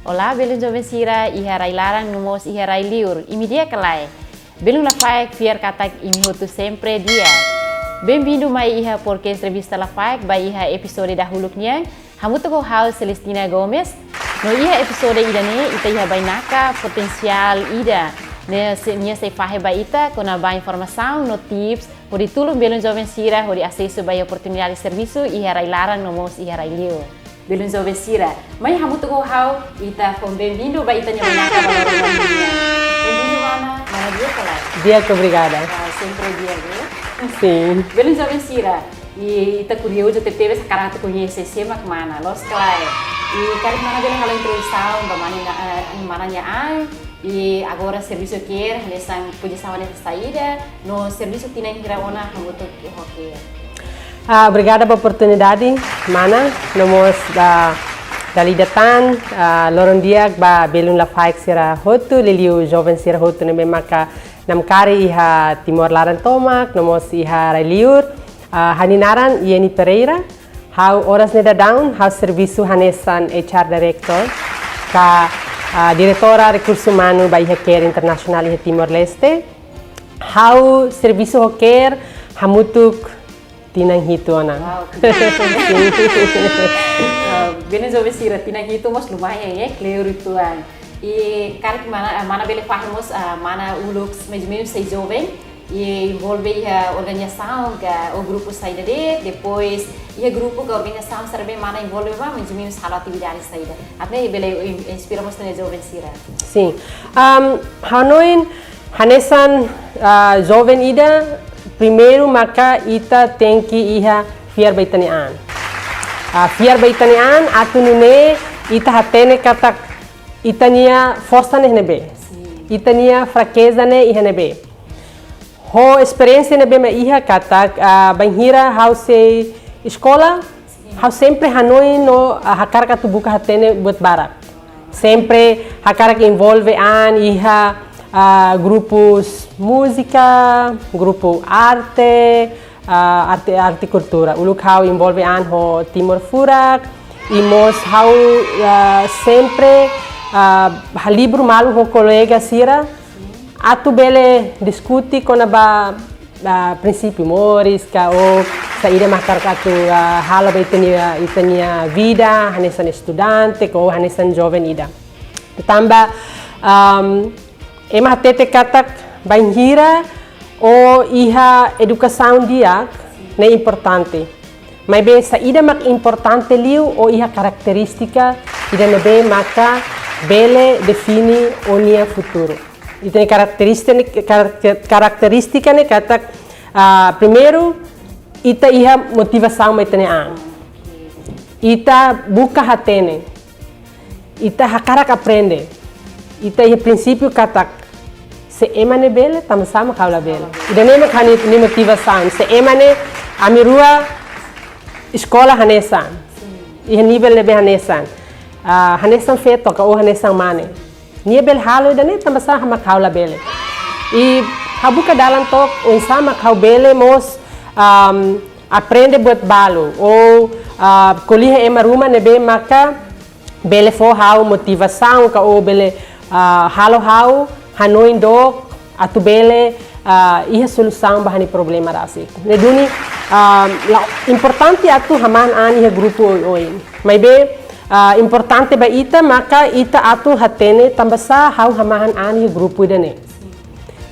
Olá, belum jovem sira, iha rai larang numos iha rai liur, imi dia kelai. Belum la faik fiar katak imi hotu sempre dia. Bem-vindo mai iha podcast revista la faik ba iha episode dahuluknya. Hamu toko hal Celestina Gomez. No iha episode ida ne ita iha bainaka potensial ida. Nia se fahe ba ita kona ba informação no tips hori tulung belum jovem sira hori acesso ba oportunidade de serviço iha rai larang numos iha rai liur. Belum jovem sira. Mai hamu toko hal ita com bem-vindo ba ita nya bainaka ba bem-vindo mana dia kelai. Dia que obrigada. Sempre dia, né? Sim. Belum jovem sira. E ita curioso te teve essa cara tu conhece sema que mana los kelai. E kali mana belum hal introdução ba mana nya ai. E agora serviço quer nessa posição nessa saída no serviço tina hira ona hamu tu hoke. Obrigada pela oportunidade, mana. Nomos da lidatan lorong dia ba belum la faik sira hotu liliu jovem sira hotu ne maka namkari iha Timor Laran Tomak nomos iha Railiur haninaran Ieni Pereira hau horas neda down hau serviço hanesan HR director ka diretora recurso humano ba iha care internasional iha Timor Leste hau serviço hoker hamutuk tinang hito ana. Bene jovem sira tinang hito mas lumayan ya clear ituan. E cara que mana bele fazemos mana ulux mesmo sei jovem e envolve a organização que o grupo saída depois e o grupo que a organização serve mana envolve mas mesmo sala atividade saída. Até bele inspiramos na jovem sira. Sim. Hanoin hanesan jovem ida primeiro maka ita tem que iha fiar baitanian. Fiar baitanian atunune ita hatene katak itania força nebe. Itania fraqueza ne iha nebe. Ho experiência nebe ma iha katak banhira hause escola hau sempre hanoi no hakar katu buka hatene buat barak. Sempre hakar que envolve an iha grupos música, grupo arte, arte cultura. Uluk hau envolve an ho Timor Furak, imos hau sempre libro malu ho colega sira. Atu bele diskuti kona ba prinsípio moris ka o saída makar katu hala ba itania vida, hanesan estudante ko hanesan jovem ida. Tambah ema tete katak banhira o iha educação dia ne importante. Mas bem saída mak importante liu o iha característica ida nebe maka bele define o nia futuro. Ita característica ne katak primeiro ita iha motivação maitane an. Ita buka hatene. Ita hakarak aprende. Ita iha princípio katak se emane bele tam sama kaula bele. Ida ne makhani ni motivação. Se emane amirua escola hanesan. Iha nível lebe hanesan. Hanesan feto ka o hanesan mane. Nia bel halo ida ne tam sama kaula bele. E habuka dalam tok o sama kau bele mos aprende buat balo ou kuliah ema rumah nebe maka bele fo hau motivação ka o bele halo hau hanoi do atu bele iha solução bahani problema rasi. Neduni importante atu haman an iha grupo oi. Mai be importante ba ita maka ita atu hatene tambasa hau hamahan an iha grupo dene.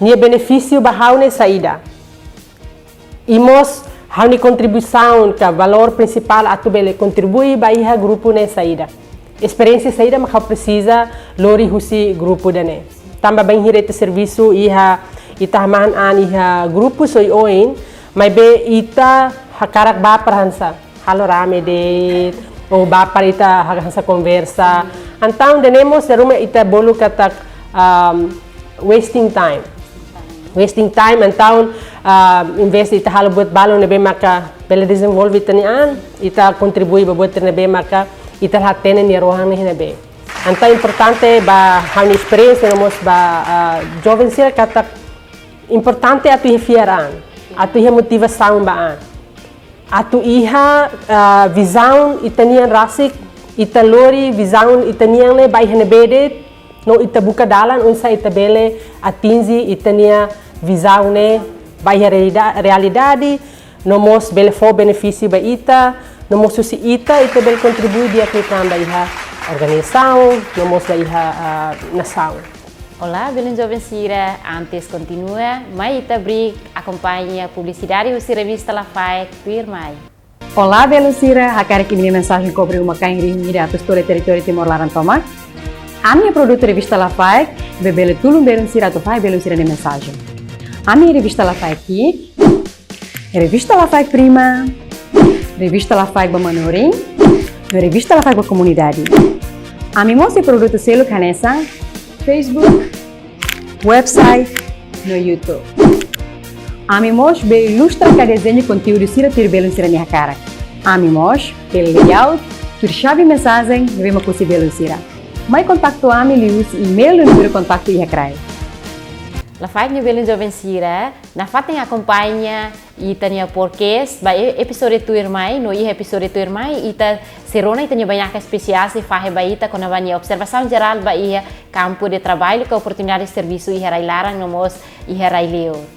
Nia benefício ba hau ne saída. Imos hau ni contribuição ka valor principal atu bele contribui ba iha grupo ne saída. Experiência saída maka precisa lori husi grupo dene. Tambah bem hirete serviço iha ita hamahan an iha grupo soi oin, mas be ita hakarak bapar hansa halo rame de ou bapar ita hansa conversa. Então denemos rumah ita bolu katak wasting time. Wasting time então invest ita halo buat balo nebe maka bele desenvolve ita ni an ita contribui buat nebe maka ita hatene ni rohang ni nebe. Então importante ba hau experiência nomos ba jovem sira katak importante atu iha fiaran, atu iha motivação ba an, atu iha visão itanian rasik ita lori visão ita niang le bai hene bede no ita buka dalan unsa ita bele atingi ita nia visão ne bai realidade no mos bele fo benefício ba ita no mos susi ita bele contribui dia que tamba iha organização no mos da iha nação. Olá, belum jovem Sira, antes continua, mai ita beri acompanha publicidade usi revista La Faik Firmai. Olá, belum Sira, hakarek ini mensagem cobre uma kain de atus todo território Timor-Leste Tomak. A minha produto revista La Faik, bebele tulum belum Sira to fai belum Sira de mensagem. A minha revista La Faik aqui, revista La Faik Prima, revista La Faik Bamanorim, revista La Faik Comunidade. A minha mostra produto selo canessa, Facebook, website, no YouTube. Ami mos be ilustra cada desenho conteúdo sira tirbelo sira minha cara. Ami mos pelo layout, tur chave mensagem, vema possível sira. Mai contato ami lius e-mail no número contato ia crai. La Faik ni belum jovem Sira, na fatem acompanha ita nia podcast, ba episode tu irmai, no iha episode tu irmai, ita serona ita nia banyak especial se fahe ba ita com a observação geral ba iha campo de trabalho, que oportunidade de serviço iha rai larang nomos iha rai leo.